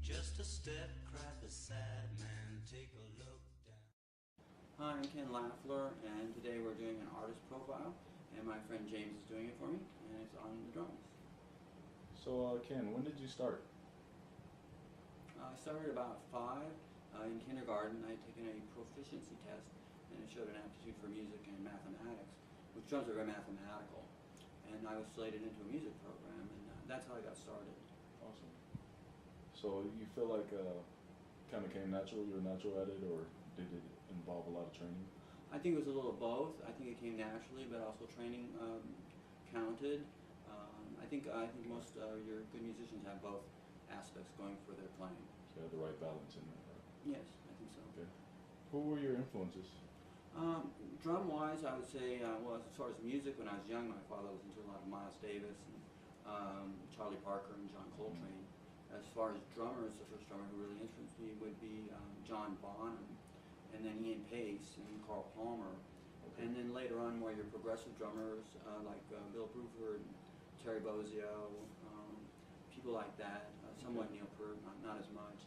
Just a step, cried the sad man, take a look down. Hi, I'm Ken Lafler, and today we're doing an artist profile, and my friend James is doing it for me, and it's on the drums. So, Ken, when did you start? I started about 5 in kindergarten. I had taken a proficiency test, and it showed an aptitude for music and mathematics, which drums are very mathematical, and I was slated into a music program, and that's how I got started. Awesome. So you feel like kind of came natural, you were natural at it, or did it involve a lot of training? I think it was a little of both. I think it came naturally, but also training counted. I think most your good musicians have both aspects going for their playing. So you had the right balance in there, right? Yes, I think so. Okay. Who were your influences? Drum-wise, I would say, well, as far as music, when I was young, my father listened to a lot of Miles Davis and Charlie Parker and John Coltrane. As far as drummers, the first drummer who really influenced me would be John Bonham, and then Ian Pace and Carl Palmer. Okay. And then later on, more your progressive drummers like Bill Bruford, Terry Bozzio, people like that. Somewhat Neil Peart, not as much.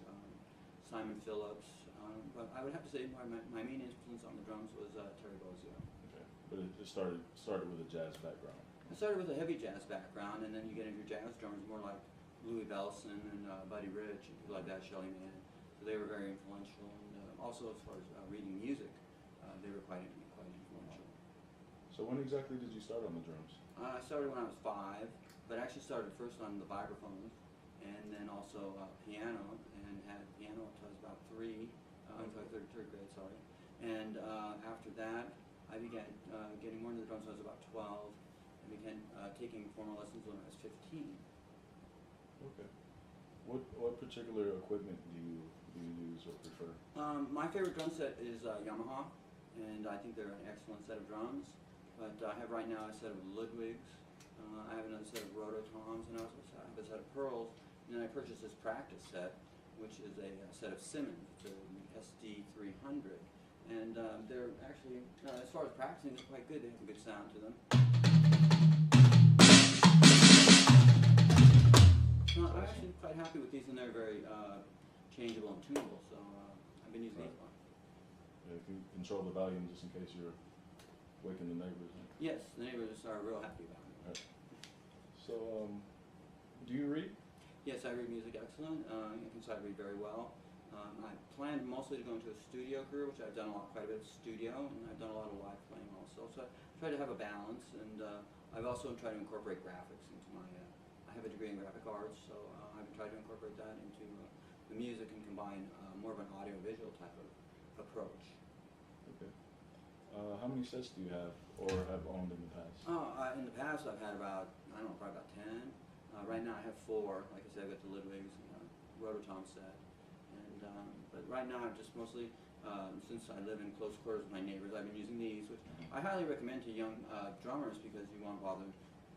Simon Phillips, but I would have to say my main influence on the drums was Terry Bozzio. Okay, but it started with a jazz background. I started with a heavy jazz background, and then you get into your jazz drummers more like Louis Bellson and Buddy Rich and people like that, Shelly Manne. So they were very influential, and also as far as reading music, they were quite influential. So when exactly did you start on the drums? I started when I was 5, but actually started first on the vibraphone, and then also piano, and had piano until I was about 3, until third grade, sorry. And after that, I began getting more into the drums when I was about 12. I began taking formal lessons when I was 15. Okay. What particular equipment do you use or prefer? My favorite drum set is Yamaha, and I think they're an excellent set of drums. But I have right now a set of Ludwigs. I have another set of Rototoms, and I also have a set of Pearls. And then I purchased this practice set, which is a set of Simmons. It's an SD300. And they're actually, as far as practicing, they're quite good. They have a good sound to them. I'm actually quite happy with these, and they're very changeable and tunable, so I've been using these a lot. Yeah, if you control the volume just in case you're waking the neighbors. Yes, the neighbors are real happy about it. Right. So, do you read? Yes, I read music excellent. I can say I read very well. I planned mostly to go into a studio career, which I've done quite a bit of studio, and I've done a lot of live playing also. So I try to have a balance, and I've also tried to incorporate graphics into my. I have a degree in graphic arts, so I've tried to incorporate that into the music and combine more of an audio-visual type of approach. Okay. How many sets do you have, or have owned in the past? In the past, I've had about, I don't know, probably about 10. Right now, I have 4. Like I said, I've got the Ludwigs and Rototom set. And but right now, I've just mostly, since I live in close quarters with my neighbors, I've been using these, which I highly recommend to young drummers because you won't bother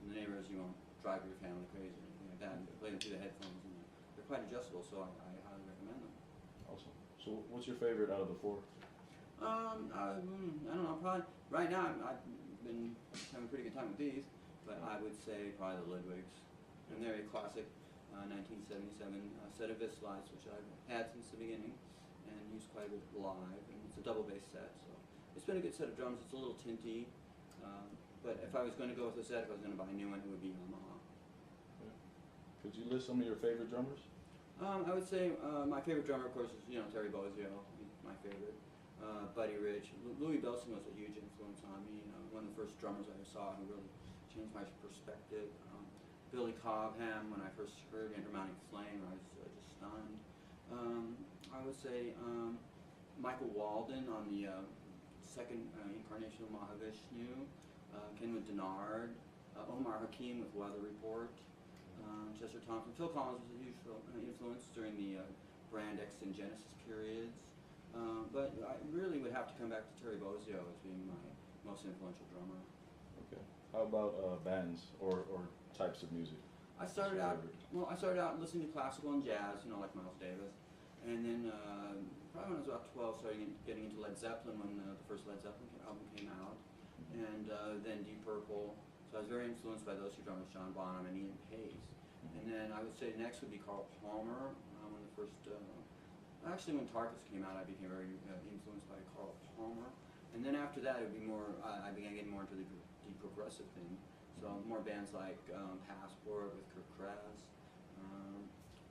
the neighbors, you won't drive your family crazy or anything like that. And play them through the headphones, and they're quite adjustable, so I highly recommend them. Awesome. So, what's your favorite out of the 4? I don't know. Probably right now I've been having a pretty good time with these, but I would say probably the Ludwigs, and they're a classic 1977 set of Vislights, which I've had since the beginning and used quite a bit live. And it's a double bass set, so it's been a good set of drums. It's a little tinty, but if I was going to go with a set, if I was going to buy a new one, it would be Yamaha. Yeah. Could you list some of your favorite drummers? I would say my favorite drummer, of course, is Terry Bozzio. He's my favorite. Buddy Rich. Louis Bellson was a huge influence on me. One of the first drummers I saw who really changed my perspective. Billy Cobham, when I first heard Intermounting Flame, I was just stunned. I would say Michael Walden on the second incarnation of Mahavishnu. Ken Denard. Omar Hakim with Weather Report. Chester Thompson. Phil Collins was a huge influence during the Brand X and Genesis periods. But I really would have to come back to Terry Bozzio as being my most influential drummer. Okay. How about bands or types of music? I started out listening to classical and jazz, like Miles Davis, and then probably when I was about 12, starting getting into Led Zeppelin when the first Led Zeppelin album came out, and then Deep Purple. So I was very influenced by those two drummers, John Bonham and Ian Pace. And then I would say next would be Carl Palmer, when the first. Actually, when Tarkus came out, I became very influenced by Carl Palmer, and then after that, it would be more. I began getting more into the progressive thing. So more bands like Passport with Kurt Krass,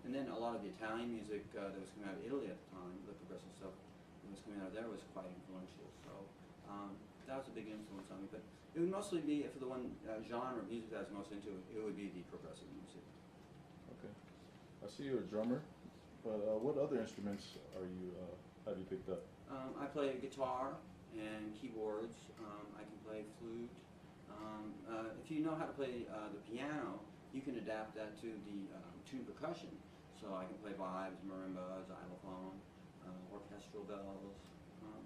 and then a lot of the Italian music that was coming out of Italy at the time, the progressive stuff that was coming out of there was quite influential. So that was a big influence on me. But it would mostly be, for the one genre of music that I was most into, it would be the progressive music. Okay. I see you're a drummer, but what other instruments have you picked up? I play guitar and keyboards. I can play flute. If you know how to play the piano, you can adapt that to the tuned percussion. So I can play vibes, marimbas, xylophone, orchestral bells,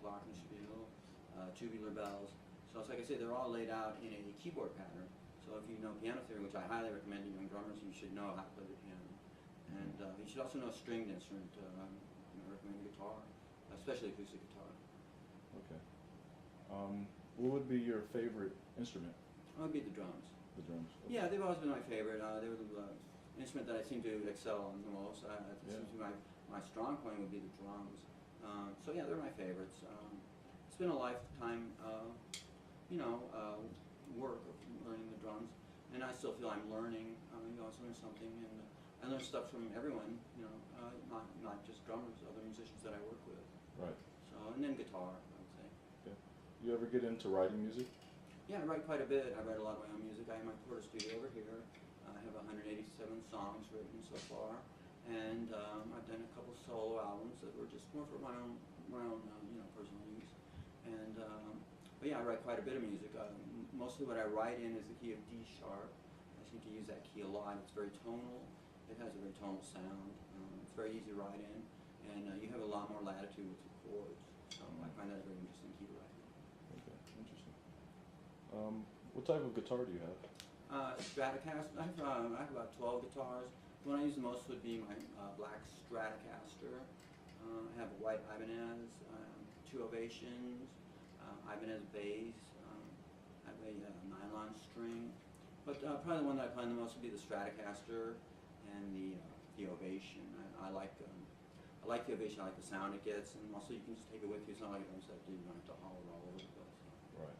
glockenspiel, tubular bells. So it's like I say, they're all laid out in a keyboard pattern. So if you know piano theory, which I highly recommend to young drummers, you should know how to play the piano. And you should also know a stringed instrument. I recommend guitar, especially acoustic guitar. Okay. What would be your favorite instrument? It would be the drums. The drums. Okay. Yeah, they've always been my favorite. They were the instrument that I seem to excel on the most. It seems to be my strong point would be the drums. So yeah, they're my favorites. It's been a lifetime, work of learning the drums, and I still feel I'm learning. You always learn something, and I learn stuff from everyone. Not just drummers, other musicians that I work with. Right. So, and then guitar, I would say. Okay. You ever get into writing music? Yeah, I write quite a bit. I write a lot of my own music. I have my recorded studio over here. I have 187 songs written so far, and I've done a couple solo albums that were just more for my own personal use. And but yeah, I write quite a bit of music. Mostly what I write in is the key of D sharp. I seem to use that key a lot. It's very tonal. It has a very tonal sound. It's very easy to write in, and you have a lot more latitude with the chords. So I find that a very interesting key to write in. Okay, interesting. What type of guitar do you have? Stratocaster. I have about 12 guitars. The one I use the most would be my black Stratocaster. I have a white Ibanez, 2 Ovations, Ibanez bass. I have a nylon string. But probably the one that I play the most would be the Stratocaster and the Ovation. I like the Ovation. I like the sound it gets, and also you can just take it with you. It's not like a drum set, you don't have to haul it all over the place. Right.